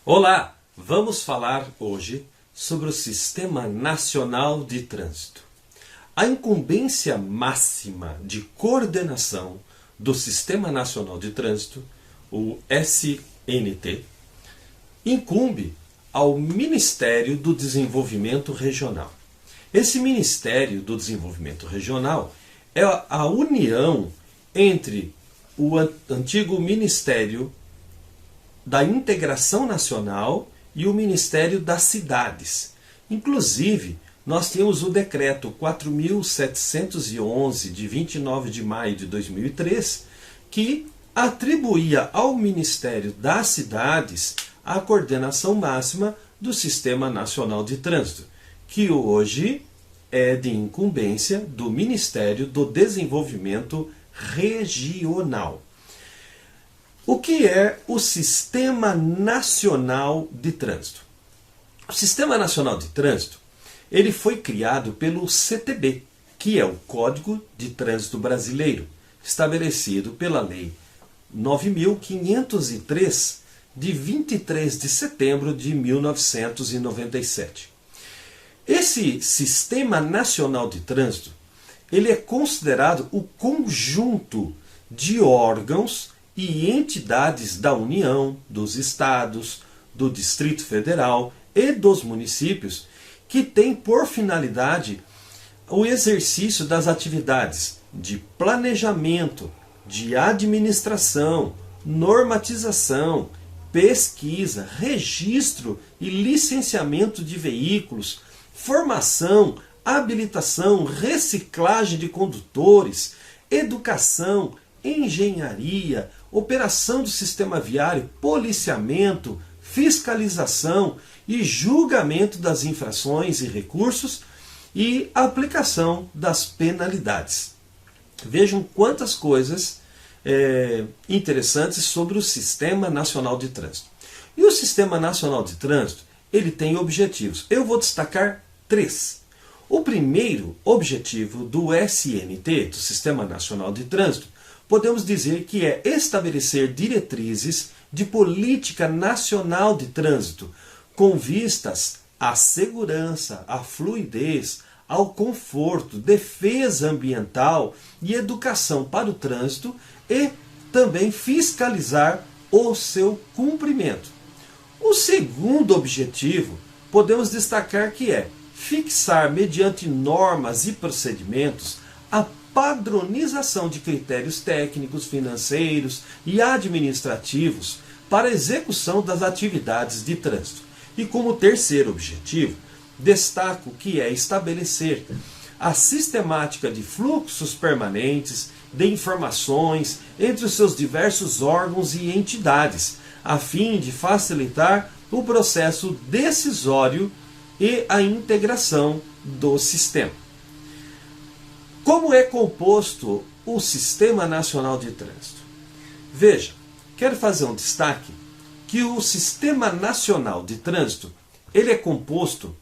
Olá, vamos falar hoje sobre o Sistema Nacional de Trânsito. A incumbência máxima de coordenação do Sistema Nacional de Trânsito, o SNT, incumbe ao Ministério do Desenvolvimento Regional. Esse Ministério do Desenvolvimento Regional é a união entre o antigo Ministério da Integração Nacional e o Ministério das Cidades. Inclusive, nós temos o decreto 4.711, de 29 de maio de 2003, que atribuía ao Ministério das Cidades a coordenação máxima do Sistema Nacional de Trânsito, que hoje é de incumbência do Ministério do Desenvolvimento Regional. O que é o Sistema Nacional de Trânsito? O Sistema Nacional de Trânsito ele foi criado pelo CTB, que é o Código de Trânsito Brasileiro, estabelecido pela Lei 9.503, de 23 de setembro de 1997. Esse Sistema Nacional de Trânsito ele é considerado o conjunto de órgãos e entidades da União, dos Estados, do Distrito Federal e dos municípios que tem por finalidade o exercício das atividades de planejamento, de administração, normatização, pesquisa, registro e licenciamento de veículos, formação, habilitação, reciclagem de condutores, educação, engenharia, operação do sistema viário, policiamento, fiscalização e julgamento das infrações e recursos e aplicação das penalidades. Vejam quantas coisas interessantes sobre o Sistema Nacional de Trânsito. E o Sistema Nacional de Trânsito ele tem objetivos. Eu vou destacar 3. O primeiro objetivo do SNT, do Sistema Nacional de Trânsito, podemos dizer que é estabelecer diretrizes de política nacional de trânsito com vistas à segurança, à fluidez, ao conforto, defesa ambiental e educação para o trânsito e também fiscalizar o seu cumprimento. O segundo objetivo podemos destacar que é fixar mediante normas e procedimentos a padronização de critérios técnicos, financeiros e administrativos para a execução das atividades de trânsito. E como terceiro objetivo, destaco que é estabelecer a sistemática de fluxos permanentes de informações entre os seus diversos órgãos e entidades, a fim de facilitar o processo decisório e a integração do sistema. Como é composto o Sistema Nacional de Trânsito? Veja, quero fazer um destaque que o Sistema Nacional de Trânsito ele é composto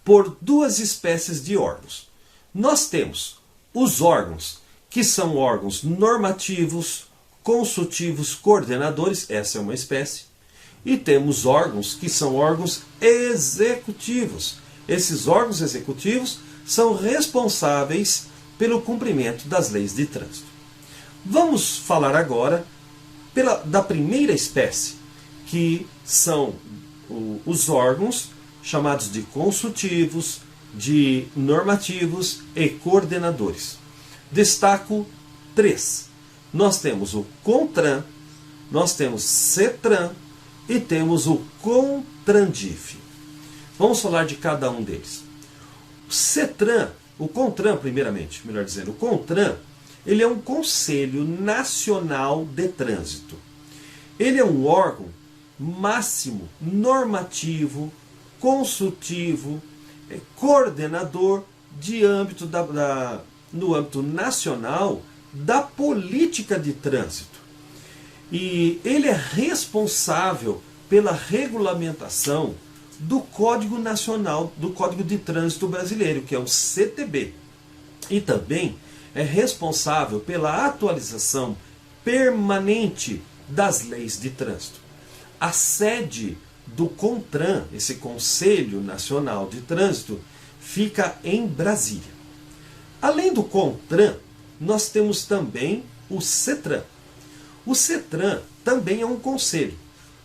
por duas espécies de órgãos. Nós temos os órgãos que são órgãos normativos, consultivos, coordenadores, essa é uma espécie, e temos órgãos que são órgãos executivos. Esses órgãos executivos são responsáveis pelo cumprimento das leis de trânsito. Vamos falar agora da primeira espécie, que são os órgãos chamados de consultivos, de normativos e coordenadores. Destaco 3. Nós temos o CONTRAN, nós temos CETRAN e temos o CONTRANDIF. Vamos falar de cada um deles. O CONTRAN, primeiramente, melhor dizendo, o CONTRAN, ele é um Conselho Nacional de Trânsito. Ele é um órgão máximo, normativo, consultivo, coordenador no âmbito nacional da política de trânsito. E ele é responsável pela regulamentação do Código Nacional, do Código de Trânsito Brasileiro, que é o CTB. E também é responsável pela atualização permanente das leis de trânsito. A sede do CONTRAN, esse Conselho Nacional de Trânsito, fica em Brasília. Além do CONTRAN, nós temos também o CETRAN. O CETRAN também é um conselho,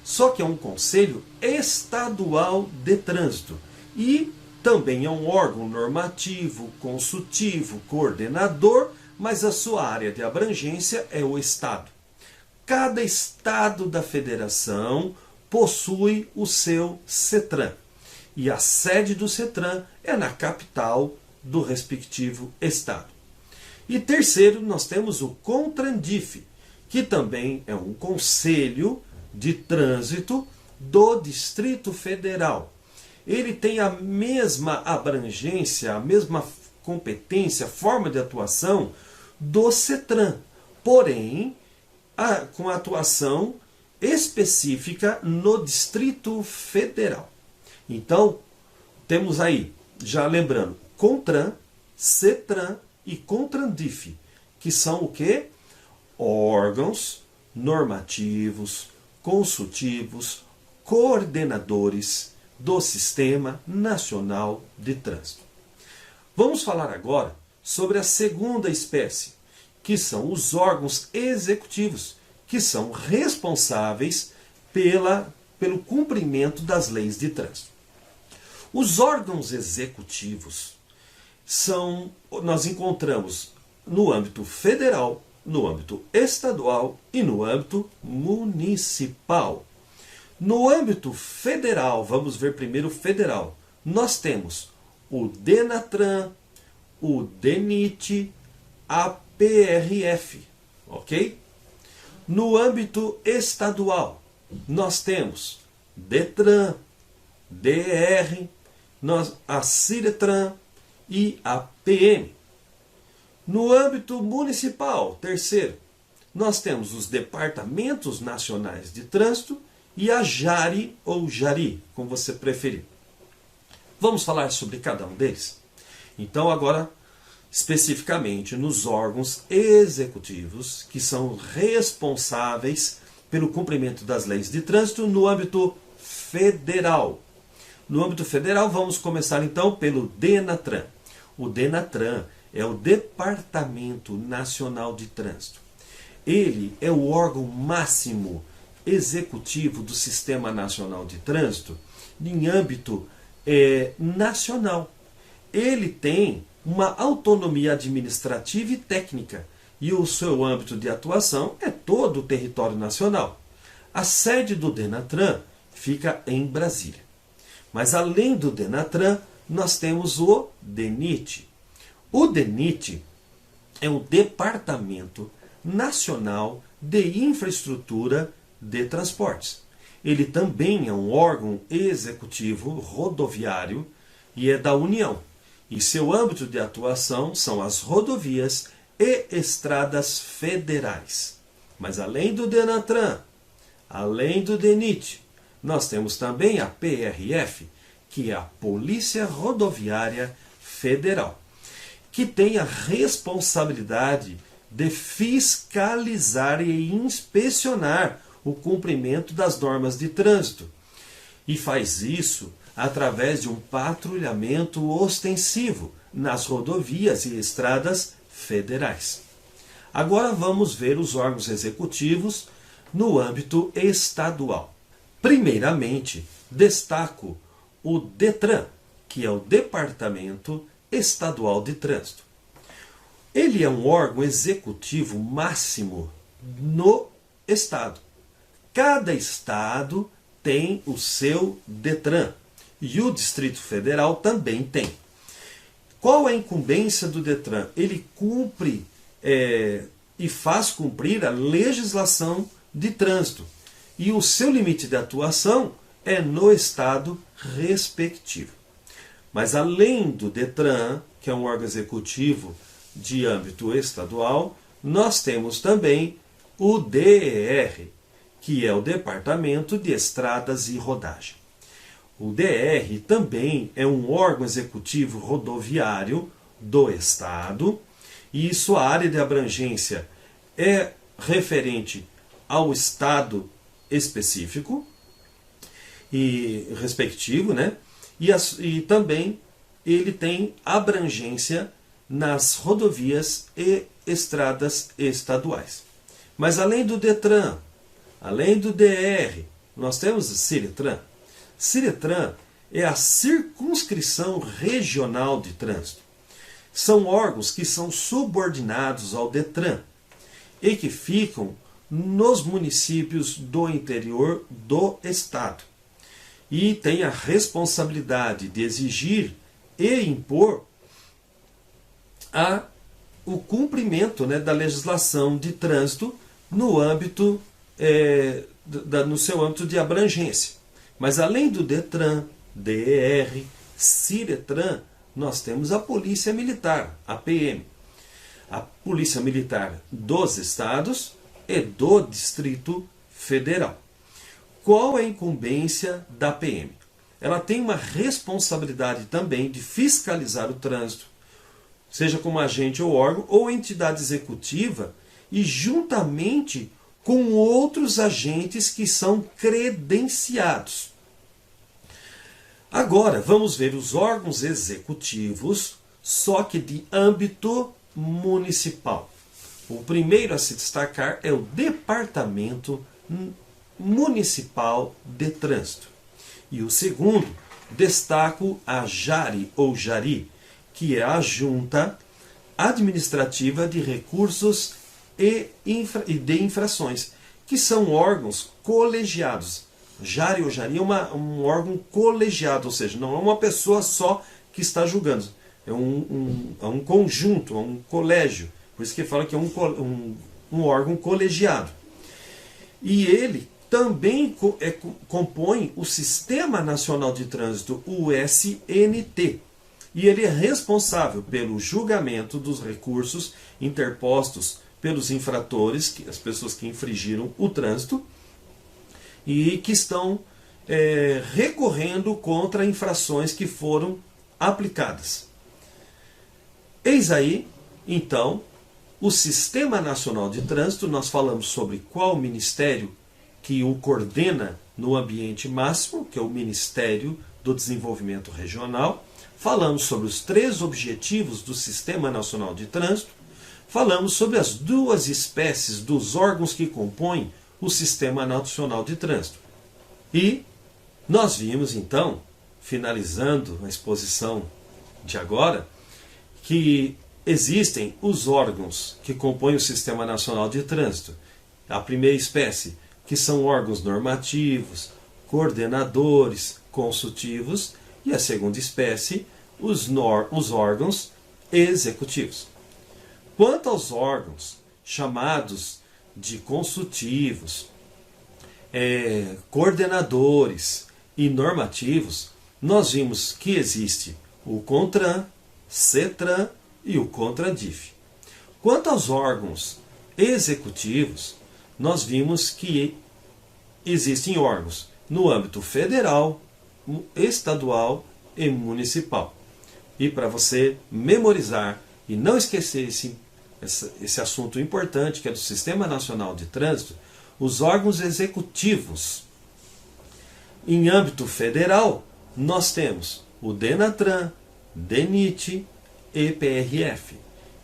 só que é um conselho estadual de trânsito e também é um órgão normativo, consultivo, coordenador, mas a sua área de abrangência é o Estado. Cada estado da federação possui o seu CETRAN. E a sede do CETRAN é na capital do respectivo estado. E terceiro, nós temos o CONTRANDIF, que também é um conselho de trânsito do Distrito Federal. Ele tem a mesma abrangência, a mesma competência, forma de atuação do CETRAN, porém com atuação específica no Distrito Federal. Então, temos aí, já lembrando, CONTRAN, CETRAN e CONTRANDIF, que são o quê? Órgãos normativos, consultivos, coordenadores do Sistema Nacional de Trânsito. Vamos falar agora sobre a segunda espécie, que são os órgãos executivos, que são responsáveis pelo cumprimento das leis de trânsito. Os órgãos executivos nós encontramos no âmbito federal, no âmbito estadual e no âmbito municipal. No âmbito federal, vamos ver primeiro o federal, nós temos o DENATRAN, o DENIT, a PRF, ok? No âmbito estadual, nós temos DETRAN, DR, a CIRETRAN e a PM. No âmbito municipal, terceiro, nós temos os Departamentos Nacionais de Trânsito e a JARI ou JARI, como você preferir. Vamos falar sobre cada um deles? Então agora, especificamente nos órgãos executivos, que são responsáveis pelo cumprimento das leis de trânsito no âmbito federal. No âmbito federal, vamos começar então pelo DENATRAN. O DENATRAN é o Departamento Nacional de Trânsito. Ele é o órgão máximo executivo do Sistema Nacional de Trânsito em âmbito nacional. Ele tem uma autonomia administrativa e técnica e o seu âmbito de atuação é todo o território nacional. A sede do DENATRAN fica em Brasília. Mas além do DENATRAN, nós temos o DENIT. O DENIT é o Departamento Nacional de Infraestrutura de Transportes. Ele também é um órgão executivo rodoviário e é da União. E seu âmbito de atuação são as rodovias e estradas federais. Mas além do DENATRAN, além do DENIT, nós temos também a PRF, que é a Polícia Rodoviária Federal, que tem a responsabilidade de fiscalizar e inspecionar o cumprimento das normas de trânsito. E faz isso através de um patrulhamento ostensivo nas rodovias e estradas federais. Agora vamos ver os órgãos executivos no âmbito estadual. Primeiramente, destaco o DETRAN, que é o Departamento Estadual de Trânsito. Ele é um órgão executivo máximo no estado. Cada estado tem o seu DETRAN e o Distrito Federal também tem. Qual é a incumbência do DETRAN? Ele cumpre e faz cumprir a legislação de trânsito. E o seu limite de atuação é no estado respectivo. Mas além do DETRAN, que é um órgão executivo de âmbito estadual, nós temos também o DER, que é o Departamento de Estradas e Rodagem. O DR também é um órgão executivo rodoviário do Estado e sua área de abrangência é referente ao Estado específico, e respectivo, né? E também ele tem abrangência nas rodovias e estradas estaduais. Mas além do DETRAN, além do DR, nós temos o CIRETRAN. CIRETRAN é a circunscrição regional de trânsito. São órgãos que são subordinados ao DETRAN e que ficam nos municípios do interior do estado. E tem a responsabilidade de exigir e impor o cumprimento, né, da legislação de trânsito no âmbito, no seu âmbito de abrangência. Mas além do DETRAN, DER, CIRETRAN, nós temos a Polícia Militar, a PM. A Polícia Militar dos Estados e do Distrito Federal. Qual é a incumbência da PM? Ela tem uma responsabilidade também de fiscalizar o trânsito, seja como agente ou órgão ou entidade executiva, e juntamente com outros agentes que são credenciados. Agora, vamos ver os órgãos executivos, só que de âmbito municipal. O primeiro a se destacar é o Departamento Municipal de Trânsito. E o segundo, destaco a JARI ou JARI, que é a Junta Administrativa de Recursos e de Infrações, que são órgãos colegiados. JARI ou JARI é um órgão colegiado, ou seja, não é uma pessoa só que está julgando, é um conjunto, é um colégio. Por isso que fala que é um órgão colegiado. E ele também compõe o Sistema Nacional de Trânsito, o SNT. E ele é responsável pelo julgamento dos recursos interpostos pelos infratores, as pessoas que infringiram o trânsito, e que estão recorrendo contra infrações que foram aplicadas. Eis aí, então, o Sistema Nacional de Trânsito. Nós falamos sobre qual ministério que o coordena no ambiente máximo, que é o Ministério do Desenvolvimento Regional. Falamos sobre os 3 objetivos do Sistema Nacional de Trânsito. Falamos sobre as 2 espécies dos órgãos que compõem o Sistema Nacional de Trânsito. E nós vimos, então, finalizando a exposição de agora, que existem os órgãos que compõem o Sistema Nacional de Trânsito. A primeira espécie, que são órgãos normativos, coordenadores, consultivos, e a segunda espécie, os órgãos executivos. Quanto aos órgãos chamados de consultivos, coordenadores e normativos, nós vimos que existe o CONTRAN, CETRAN e o CONTRANDIF. Quanto aos órgãos executivos, nós vimos que existem órgãos no âmbito federal, estadual e municipal. E para você memorizar e não esquecer esse assunto importante, que é do Sistema Nacional de Trânsito, os órgãos executivos. Em âmbito federal, nós temos o DENATRAN, DENIT e PRF.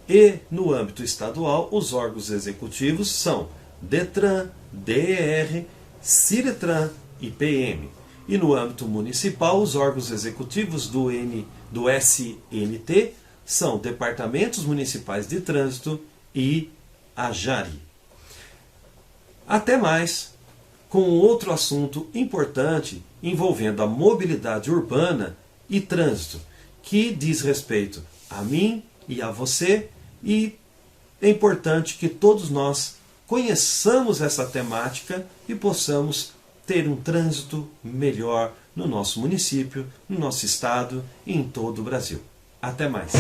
E no âmbito estadual, os órgãos executivos são DETRAN, DER, CIRETRAN e PM. E no âmbito municipal, os órgãos executivos do SNT são Departamentos Municipais de Trânsito e a JARI. Até mais, com outro assunto importante envolvendo a mobilidade urbana e trânsito, que diz respeito a mim e a você, e é importante que todos nós conheçamos essa temática e possamos ter um trânsito melhor no nosso município, no nosso estado e em todo o Brasil. Até mais!